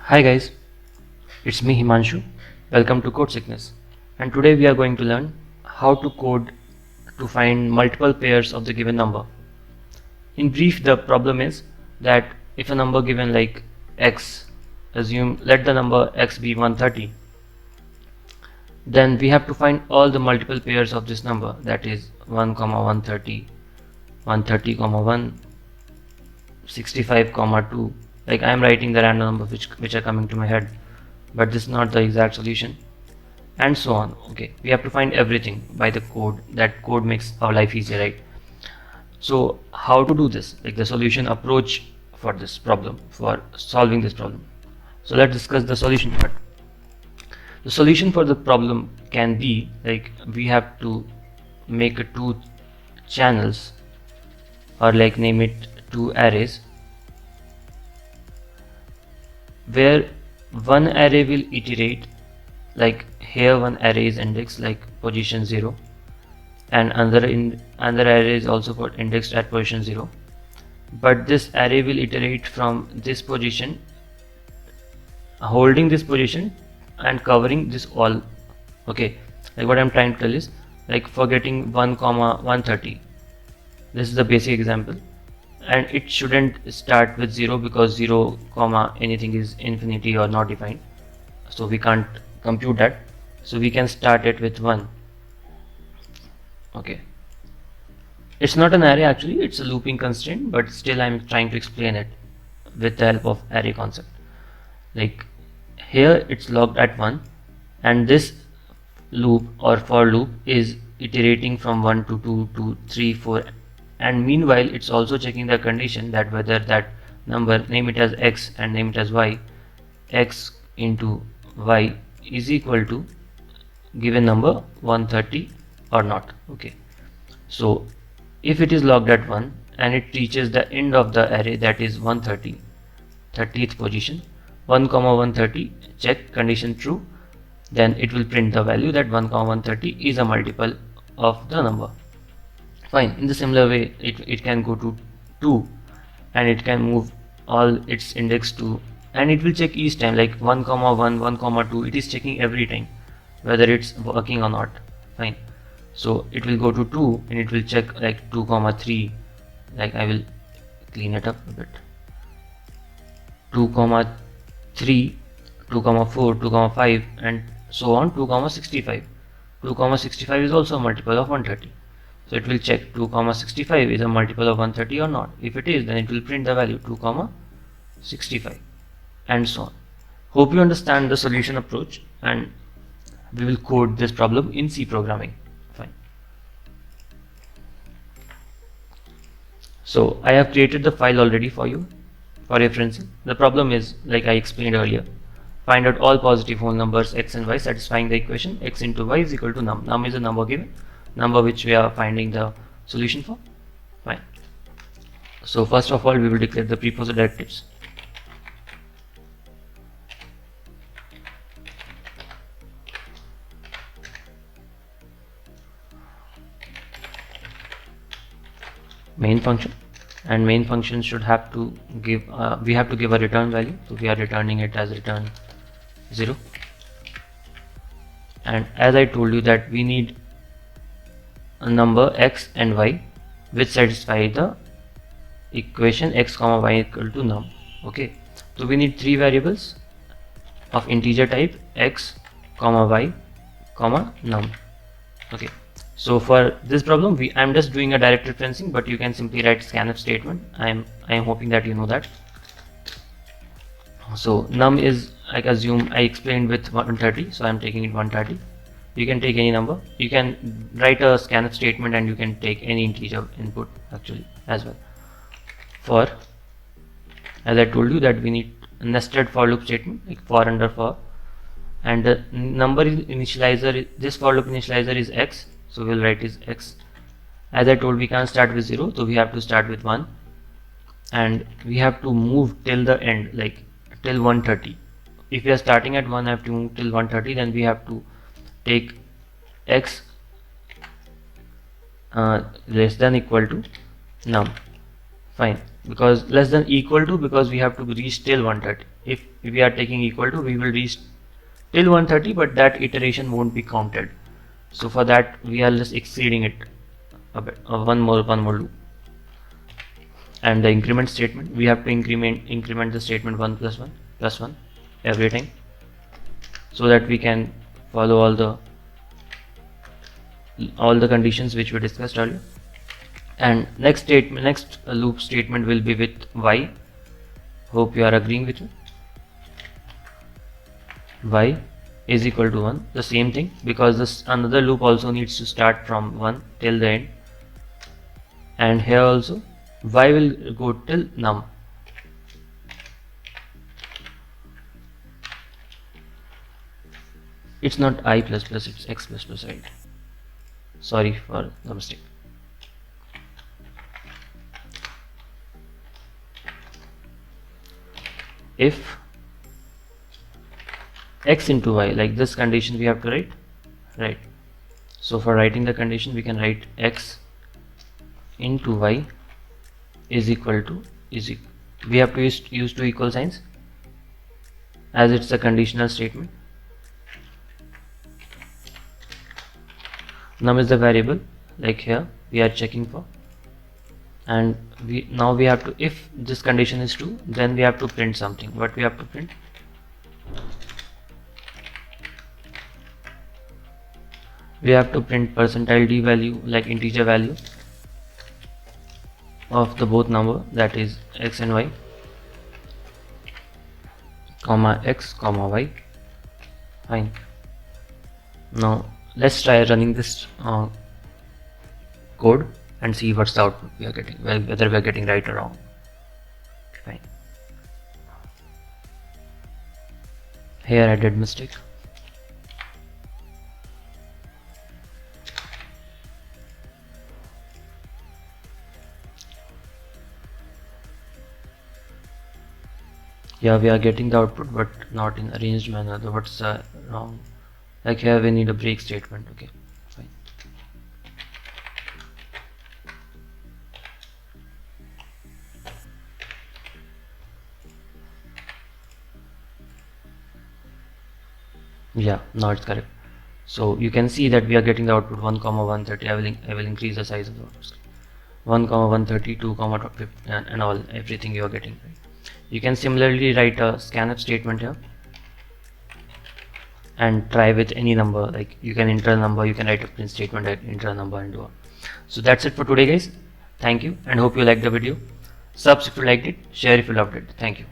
Hi guys, it's me Himanshu. Welcome to Code Sickness. And today we are going to learn how to code to find multiple pairs of the given number. In brief, the problem is that if a number given like x, let the number x be 130, then we have to find all the multiple pairs of this number, that is 1, 130, 130, 1, 65, 2. Like I am writing the random numbers which are coming to my head, but this is not the exact solution, and so on. Okay, we have to find everything by the code. That code makes our life easier, right? So how to do this, like the solution approach for this problem, for solving this problem. So let's discuss the solution part. The solution for the problem can be like we have to make a two channels, or like name it two arrays, where one array will iterate, like here one array is indexed like position 0, and another array is also indexed at position 0, but this array will iterate from this position, holding this position and covering this all. Okay, like what I'm trying to tell is, like forgetting 1, 130, this is the basic example, and it shouldn't start with 0 because 0 comma anything is infinity or not defined, so we can't compute that. So we can start it with 1. Okay, it's not an array actually, it's a looping constraint, but still I'm trying to explain it with the help of array concept. Like here it's logged at 1, and this loop or for loop is iterating from 1 to 2 to 3, 4, and meanwhile it's also checking the condition that whether that number, name it as x and name it as y, x into y is equal to given number 130 or not. Okay, so if it is logged at 1 and it reaches the end of the array, that is 130, 30th position, 1 130, check condition true, then it will print the value that 1 130 is a multiple of the number. Fine. In the similar way, it can go to 2 and it can move all its index to, and it will check each time, like 1 1, 1 2, it is checking every time whether it's working or not. Fine. So it will go to 2 and it will check like 2 3, like I will clean it up a bit, 2 3, 2 4, 2 5, and so on, 2 65. 2 65 is also a multiple of 130. So it will check 2 65 is a multiple of 130 or not. If it is, then it will print the value 2 65, and so on. Hope you understand the solution approach, and we will code this problem in C programming. Fine. So I have created the file already for you for referencing. The problem is, like I explained earlier, find out all positive whole numbers x and y satisfying the equation x into y is equal to num. Num is a number given, number which we are finding the solution for. Fine. So first of all, we will declare the preposer directives. Main function, and main function should have to give we have to give a return value, so we are returning it as return 0. And as I told you that we need a number x and y which satisfy the equation x comma y equal to num. Okay, so we need three variables of integer type, x comma y comma num. Okay, so for this problem I'm just doing a direct referencing, but you can simply write scanf statement. I am hoping that you know that. So num is, I assume I explained with 130, so I'm taking it 130. You can take any number, you can write a scanf statement and you can take any integer input actually as well. For, as I told you that we need a nested for loop statement, like for under for, and the number initializer, this for loop initializer is x, so we'll write is x. As I told, we can't start with 0, so we have to start with 1, and we have to move till the end, like till 130. If we are starting at 1, I have to move till 130, then we have to take x less than equal to num. Fine, because less than equal to, because we have to reach till 130. if we are taking equal to, we will reach till 130, but that iteration won't be counted. So for that we are just exceeding it a bit, one more loop. And the increment statement, we have to increment the statement 1 plus 1 plus 1 every time, so that we can follow all the conditions which we discussed earlier. And next loop statement will be with y. Hope you are agreeing with me. Y is equal to 1, the same thing, because this another loop also needs to start from 1 till the end, and here also y will go till num. It's not I plus plus, it's x plus plus, right? Sorry for the mistake. If x into y, like this condition we have to write, right? So for writing the condition, we can write x into y is equal to we have to use two equal signs, as it's a conditional statement. Num is the variable, like here we are checking for, and now we have to, if this condition is true, then we have to print something. What we have to print? We have to print percentile d value, like integer value of the both number, that is x and y, comma x comma y. Fine. Now let's try running this code and see what's the output we are getting, whether we are getting right or wrong. Fine. Here I did mistake. Yeah, we are getting the output, but not in arranged manner. So what's wrong? Like here we need a break statement. Okay, fine. Yeah, now it's correct. So you can see that we are getting the output 1, 130. I will increase the size of the output. 1, 130, 2, 50, and all, everything you are getting, right? You can similarly write a scanf statement here and try with any number, like you can enter a number, you can write a print statement, enter a number, and do all. So that's it for today, guys. Thank you, and hope you liked the video. Subs if you liked it, share if you loved it. Thank you.